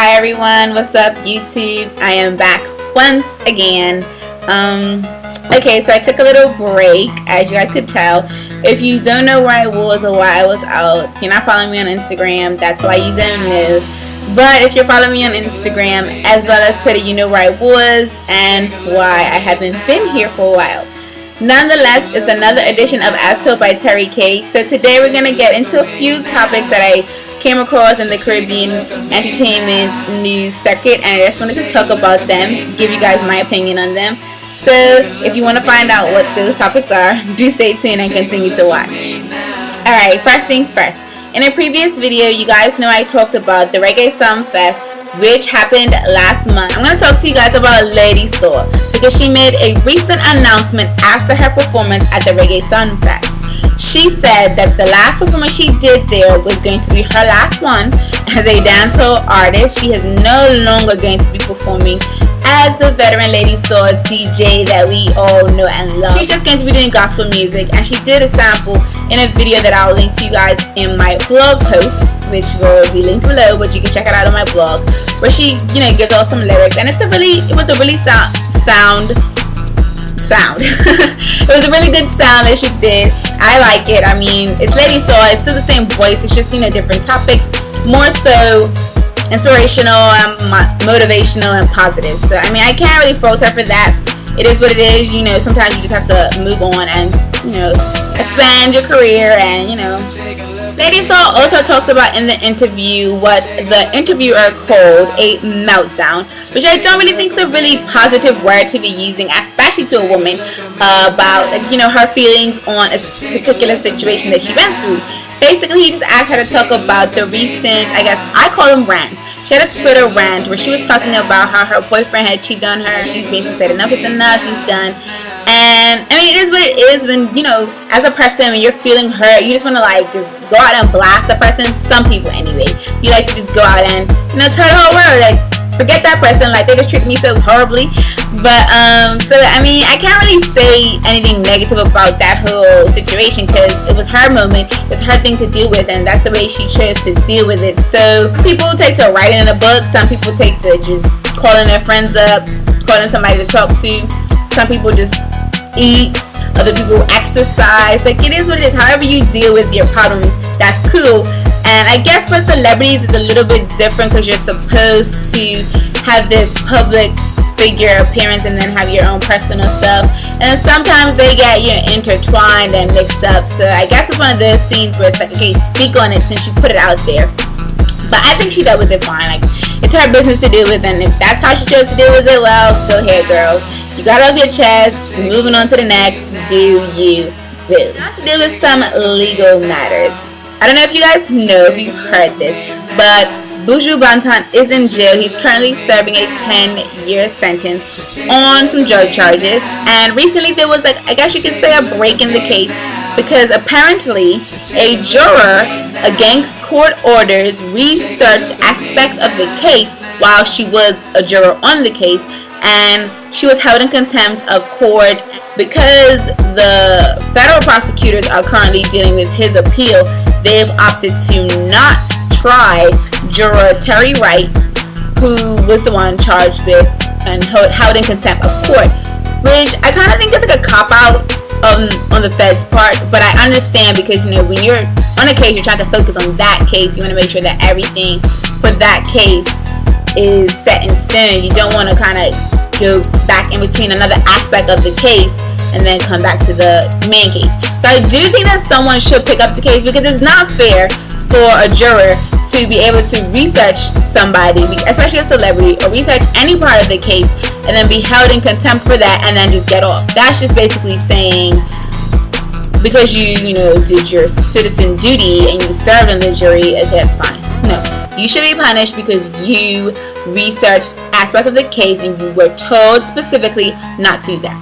Hi everyone, what's up YouTube? I am back once again. Okay, so I took a little break, as you guys could tell. If you don't know where I was or why I was out, if you're not following me on Instagram, that's why you don't know. But if you're following me on Instagram as well as Twitter, you know where I was and why I haven't been here for a while. Nonetheless, it's another edition of As Told by Terri K. So today we're going to get into a few topics that I came across in the Caribbean entertainment news circuit, and I just wanted to talk about them, give you guys my opinion on them. So if you want to find out what those topics are, do stay tuned and continue to watch. Alright, first things first. In a previous video, you guys know I talked about the Reggae Summer Fest, which happened last month. I'm going to talk to you guys about Lady Saw because she made a recent announcement after her performance at the Reggae Summer Fest. She said that the last performance she did there was going to be her last one as a dancehall artist. She is no longer going to be performing as the veteran Lady Saw DJ that we all know and love. She's just going to be doing gospel music, and she did a sample in a video that I'll link to you guys in my blog post, which will be linked below, but you can check it out on my blog, where she, gives all some lyrics, and it was a really sound. It was a really good sound that she did. I like it. I mean, it's Lady Saw. It's still the same voice. It's just different topics, more so inspirational and motivational and positive. So I mean, I can't really fault her for that. It is what it is. Sometimes you just have to move on and expand your career. And Lady Saw also talks about in the interview what the interviewer called a meltdown, which I don't really think is a really positive word to be using, especially to a woman, about her feelings on a particular situation that she went through. Basically, he just asked her to talk about the recent, I call them rants. She had a Twitter rant where she was talking about how her boyfriend had cheated on her. She basically said enough is enough, she's done. And I mean, it is what it is when, as a person, when you're feeling hurt, you just want to just go out and blast the person. Some people anyway. You like to just go out and, tell the whole world, forget that person, they just treated me so horribly. But so I mean, I can't really say anything negative about that whole situation because it was her moment, it's her thing to deal with, and that's the way she chose to deal with it. So people take to writing in a book, some people take to just calling their friends up, calling somebody to talk to, some people just eat, other people exercise. It is what it is. However you deal with your problems, that's cool. And I guess for celebrities it's a little bit different because you're supposed to have this public figure appearance and then have your own personal stuff, and sometimes they get intertwined and mixed up. So I guess it's one of those scenes where it's okay, speak on it since you put it out there. But I think she dealt with it fine. It's her business to deal with, and if that's how she chose to deal with it, well, go ahead, girl. You got it off your chest. You're moving on to the next. Do you boo? Now to deal with some legal matters. I don't know if you guys know, if you've heard this, but Buju Banton is in jail. He's currently serving a 10-year sentence on some drug charges. And recently there was I guess you could say a break in the case, because apparently a juror against court orders researched aspects of the case while she was a juror on the case, and she was held in contempt of court because the federal prosecutors are currently dealing with his appeal. They've opted to not try juror Terri K, who was the one charged with and held in contempt of court, which I kind of think is a cop-out on the Fed's part. But I understand because when you're on a case, you're trying to focus on that case. You want to make sure that everything for that case is set in stone. You don't want to kind of go back in between another aspect of the case and then come back to the main case. So I do think that someone should pick up the case, because it's not fair for a juror to be able to research somebody, especially a celebrity, or research any part of the case and then be held in contempt for that and then just get off. That's just basically saying because you did your citizen duty and you served on the jury, that's fine. No, you should be punished because you researched aspects of the case and you were told specifically not to do that.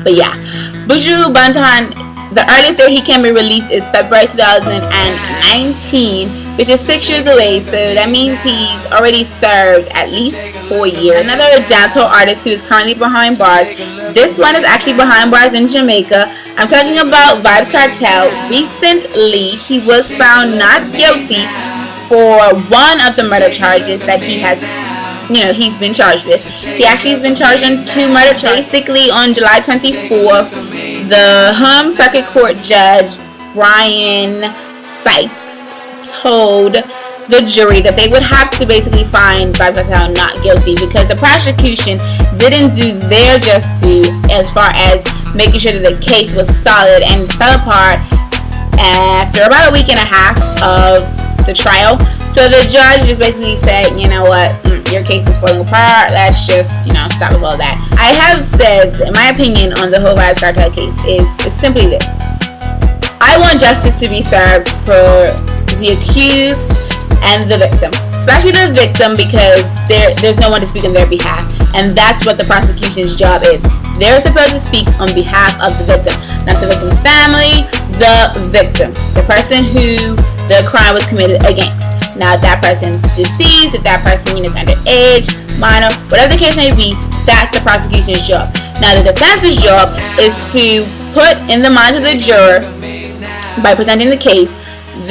But yeah, Buju Banton, the earliest date he can be released is February 2019, which is 6 years away. So that means he's already served at least 4 years. Another dancehall artist who is currently behind bars. This one is actually behind bars in Jamaica. I'm talking about Vybz Kartel. Recently, he was found not guilty for one of the murder charges that he has, he's been charged with. He actually has been charged on 2 murder charges. Basically, on July 24th, the home circuit court judge, Brian Sykes, told the jury that they would have to basically find Vybz Kartel not guilty because the prosecution didn't do their just due as far as making sure that the case was solid and fell apart after about a week and a half of the trial. So the judge just basically said, you know what, your case is falling apart, let's just, stop with all that. I have said, in my opinion on the whole Vybz Kartel case is simply this. I want justice to be served for the accused and the victim, especially the victim, because there's no one to speak on their behalf, and that's what the prosecution's job is. They're supposed to speak on behalf of the victim, not the victim's family, the victim, the person who the crime was committed against. Now, if that person's deceased, if that person is underage, minor, whatever the case may be, that's the prosecution's job. Now, the defense's job is to put in the minds of the juror, by presenting the case,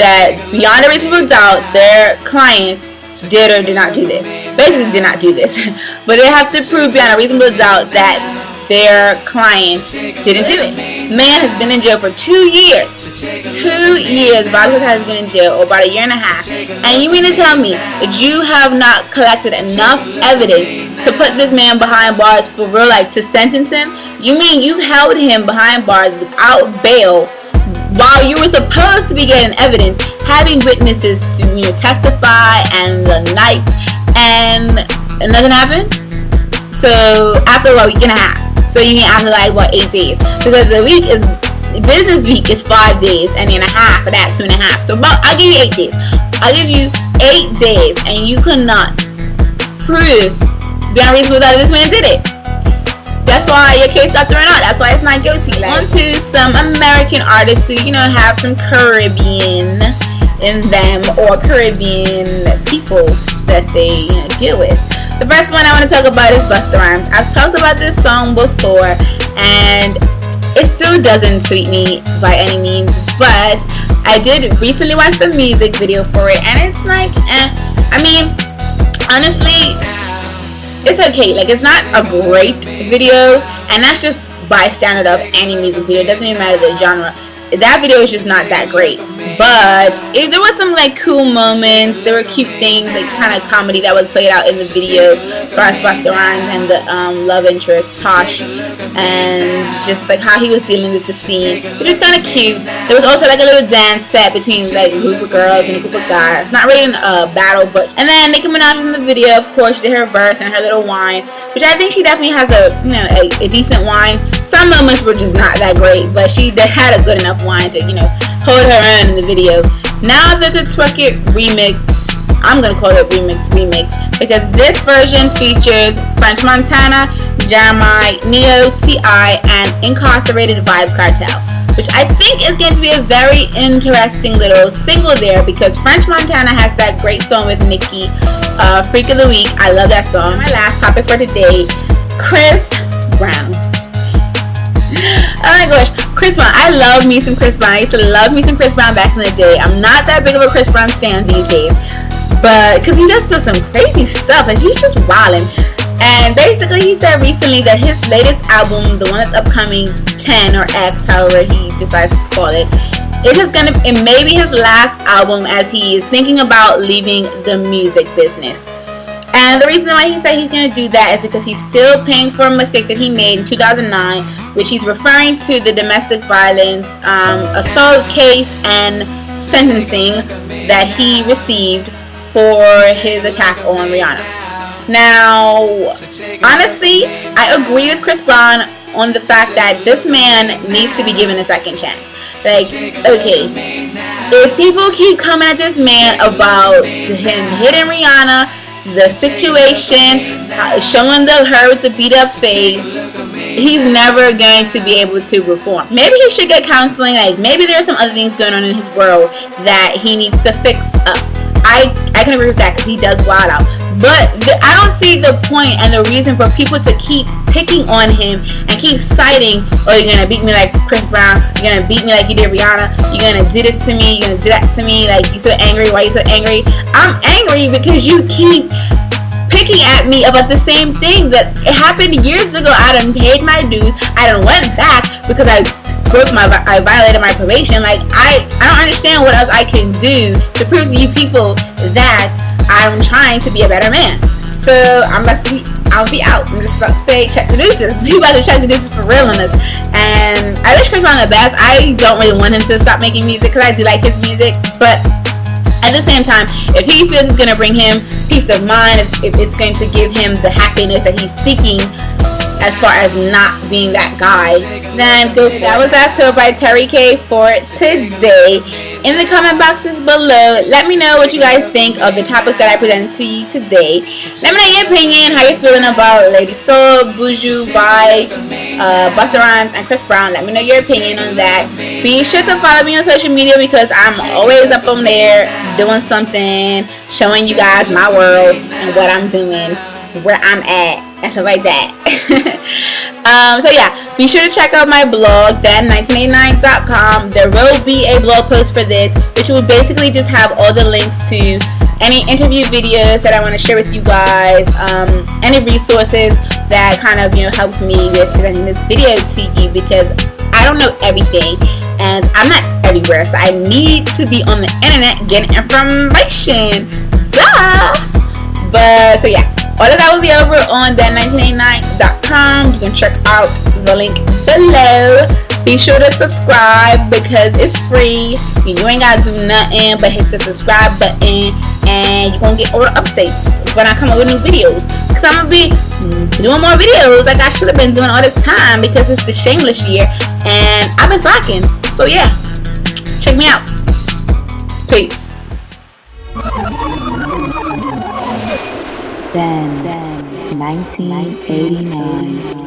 that beyond a reasonable doubt their client did or did not do this. Basically did not do this. But they have to prove beyond a reasonable doubt that their client didn't do it. Man has been in jail for 2 years. 2 years Vybz has been in jail, or about a year and a half. And you mean to tell me that you have not collected enough evidence to put this man behind bars for real, like to sentence him? You mean you held him behind bars without bail while you were supposed to be getting evidence, having witnesses to testify and the night, and nothing happened? So after a week and a half. So you mean after 8 days? Because business week is 5 days, and then a half of that 2.5. So I'll give you 8 days. I'll give you 8 days, and you cannot prove beyond reasonable doubt that this man did it. That's why your case got thrown out. That's why it's not guilty. On to some American artists who, have some Caribbean in them, or Caribbean people that they deal with. The first one I want to talk about is Busta Rhymes. I've talked about this song before, and it still doesn't sweet me by any means, but I did recently watch the music video for it, and it's like, honestly, it's okay. It's not a great video, and that's just by standard of any music video. It doesn't even matter the genre. That video is just not that great. But if there was some cool moments, there were cute things, kind of comedy that was played out in the video, as far as Busta Rhymes and the love interest Tosh, and just how he was dealing with the scene. It was kind of cute. There was also a little dance set between a group of girls and a group of guys. Not really a battle, but and then Nicki Minaj in the video, of course, she did her verse and her little whine, which I think she definitely has a decent whine. Some moments were just not that great, but she had a good enough whine to hold her own in the video. Now there's a Twerk It remix. I'm gonna call it remix because this version features French Montana, Jeremiah, Neo, T.I., and incarcerated Vybz Kartel, which I think is going to be a very interesting little single there, because French Montana has that great song with Nicki, Freak of the Week. I love that song. My last topic for today, Chris Brown. Oh my gosh, Chris Brown. I love me some Chris Brown. I used to love me some Chris Brown back in the day. I'm not that big of a Chris Brown stan these days, but because he does some crazy stuff, he's just wildin'. And basically he said recently that his latest album, the one that's upcoming, 10 or X, however he decides to call it, it may be his last album, as he is thinking about leaving the music business. And the reason why he said he's going to do that is because he's still paying for a mistake that he made in 2009, which he's referring to the domestic violence assault case and sentencing that he received for his attack on Rihanna. Now, honestly, I agree with Chris Brown on the fact that this man needs to be given a second chance. Okay, if people keep coming at this man about him hitting Rihanna, the situation, showing her with the beat up face, he's never going to be able to reform. Maybe he should get counseling. Like, maybe there's some other things going on in his world that he needs to fix up. I can agree with that, because he does wild out. But I don't see the point and the reason for people to keep picking on him and keep citing, oh, you're gonna beat me like Chris Brown, you're gonna beat me like you did Rihanna, you're gonna do this to me, you're gonna do that to me, like, you so angry, why you so angry? I'm angry because you keep picking at me about the same thing that happened years ago. I done paid my dues, I done went back because I violated my probation. Like, I don't understand what else I can do to prove to you people that I'm trying to be a better man. So I'll be out. I'm just about to say, check the deuces. We about to check the deuces for real on this. And I wish Chris Brown the best. I don't really want him to stop making music, because I do like his music, but at the same time, if he feels it's going to bring him peace of mind, if it's going to give him the happiness that he's seeking, as far as not being that guy, then go for it. That was asked to by Terri K for today. In the comment boxes below, let me know what you guys think of the topics that I presented to you today. Let me know your opinion, how you're feeling about Lady Soul, Buju, Vybz, Busta Rhymes, and Chris Brown. Let me know your opinion on that. Be sure to follow me on social media, because I'm always up on there doing something, showing you guys my world and what I'm doing, where I'm at, and stuff like that. So yeah, be sure to check out my blog, then1989.com. There will be a blog post for this, which will basically just have all the links to any interview videos that I want to share with you guys, any resources that kind of, helps me with presenting this video to you, because I don't know everything and I'm not everywhere, so I need to be on the internet getting information. Duh! But so yeah, all of that will be over on then1989.com. You can check out the link below. Be sure to subscribe, because it's free. You ain't gotta do nothing but hit the subscribe button, and you're gonna get all the updates when I come up with new videos. Because I'm gonna be doing more videos like I should have been doing all this time, because it's the shameless year and I've been slacking. So yeah, check me out. Peace. Then 1989.